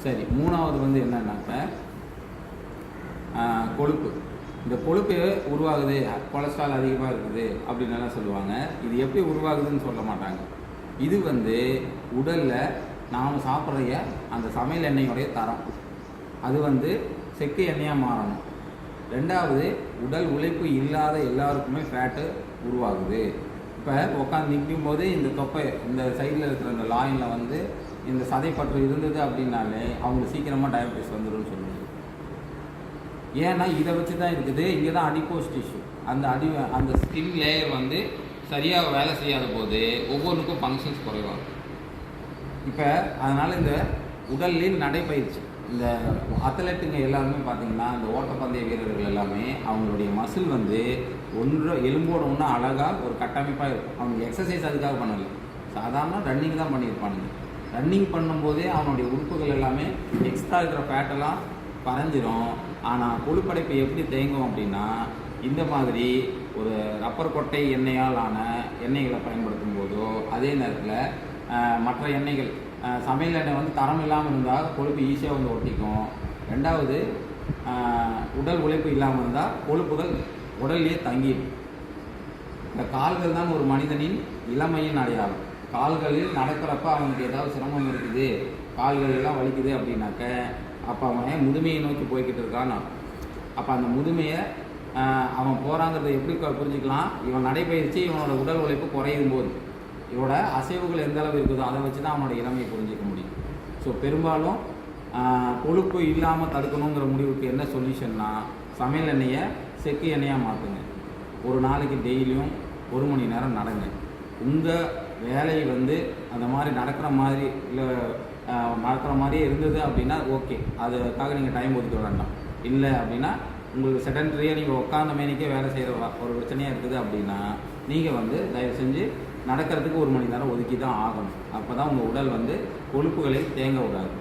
சரி, மூணாவது வந்து என்னன்னாக்க கொழுப்பு. இந்த கொழுப்பு உருவாகுது, கொலஸ்ட்ரால் அதிகமாக இருக்குது அப்படின்னு எல்லாம் சொல்லுவாங்க. இது எப்படி உருவாகுதுன்னு சொல்ல மாட்டாங்க. இது வந்து உடலில் நாம் சாப்பிட்ற அந்த சமையல் எண்ணெயோடைய தரம், அது வந்து செக்கு எண்ணெயாக மாறணும். ரெண்டாவது, உடல் உழைப்பு இல்லாத எல்லாருக்குமே ஃபேட்டு உருவாகுது. இப்போ உட்காந்து நிற்கும் போது இந்த தொப்பை இந்த சைடில் இருக்கிற இந்த லாயினில் வந்து இந்த சதைப்பற்று இருந்தது அப்படின்னாலே அவங்களுக்கு சீக்கிரமாக டயபெட்டிஸ் வந்துடும் சொல்லுவாங்க. ஏன்னா இதை வச்சு தான் இருக்குது. இங்கே தான் அடிப்போஸ் டிஷ்யூ, அந்த ஸ்கின் லேயர் வந்து சரியாக வேலை செய்யாத போது ஒவ்வொன்றுக்கும் ஃபங்க்ஷன்ஸ் குறைவாகும். இப்போ அதனால் இந்த உடலில் நடைப்பயிற்சி, இந்த அத்லெட்டுங்க எல்லாருமே பார்த்திங்கன்னா, இந்த ஓட்டப்பந்தய வீரர்கள் எல்லாமே அவங்களுடைய மசில் வந்து எலும்போட ஒன்று அழகாக ஒரு கட்டமைப்பாக இருக்கும். அவங்க எக்ஸசைஸ் அதுக்காக பண்ணலை, சாதாரண ரன்னிங் தான் பண்ணியிருப்பானுங்க. ரன்னிங் பண்ணும்போதே அவனுடைய உறுப்புகள் எல்லாமே எக்ஸ்ட்ரா இருக்கிற ஃபேட்டெல்லாம் கரைஞ்சிரும். ஆனால் கொழுப்படைப்பு எப்படி தேங்கும் அப்படின்னா, இந்த மாதிரி ஒரு ரப்பர் கொட்டை எண்ணெயால் ஆன எண்ணெய்களை பயன்படுத்தும் போதோ, அதே நேரத்தில் மற்ற எண்ணெய்கள், சமையல் எண்ணெய் வந்து தரம் இல்லாமல் இருந்தால் கொழுப்பு ஈஸியாக வந்து ஒட்டிக்கும். ரெண்டாவது, உடல் உழைப்பு இல்லாமல் இருந்தால் கொழுப்புகள் உடல்லையே தங்கிடும். இந்த கால்கள் தான் ஒரு மனிதனின் இளமையின் அடையாளம். கால்களில் நடக்கிறப்ப அவனுக்கு ஏதாவது சிரமம் இருக்குது, கால்கள் எல்லாம் வலிக்குது அப்படின்னாக்க, அப்போ அவன் முதுமையை நோக்கி போய்கிட்டு இருக்கான். அப்போ அந்த முதுமையை அவன் போகிறாங்கிறத எப்படி புரிஞ்சுக்கலாம்? இவன் நடைபயிற்சி, இவனோட உடல் உழைப்பு குறையும் போது இவனோட அசைவுகள் எந்த அளவு இருக்குதோ அதை வச்சு தான் அவனோட இளமையை புரிஞ்சிக்க முடியும். ஸோ பெரும்பாலும் கொழுப்பு இல்லாமல் தடுக்கணுங்கிற முடிவுக்கு என்ன சொல்யூஷன்னா, சமையல் எண்ணெயை செக்கு எண்ணெயாக மாற்றுங்க. ஒரு நாளைக்கு டெய்லியும் 1 மணி நேரம் நடங்க. உங்கள் வேலை வந்து அந்த மாதிரி நடக்கிற மாதிரி இல்லை நடக்கிற மாதிரியே இருந்தது அப்படின்னா ஓகே, அதுக்காக நீங்கள் டைம் ஒதுக்க வேண்டாம். இல்லை அப்படின்னா உங்களுக்கு செடன்ட்ரியாக நீங்கள் உட்காந்த மேனிக்கே வேலை செய்கிற ஒரு பிரச்சனையாக இருக்குது அப்படின்னா நீங்கள் வந்து தயவு செஞ்சு நடக்கிறதுக்கு 1 மணி நேரம் ஒதுக்கி தான் ஆகணும். அப்போ தான் உங்கள் உடல் வந்து கொழுப்புகளை தேங்க விடாது.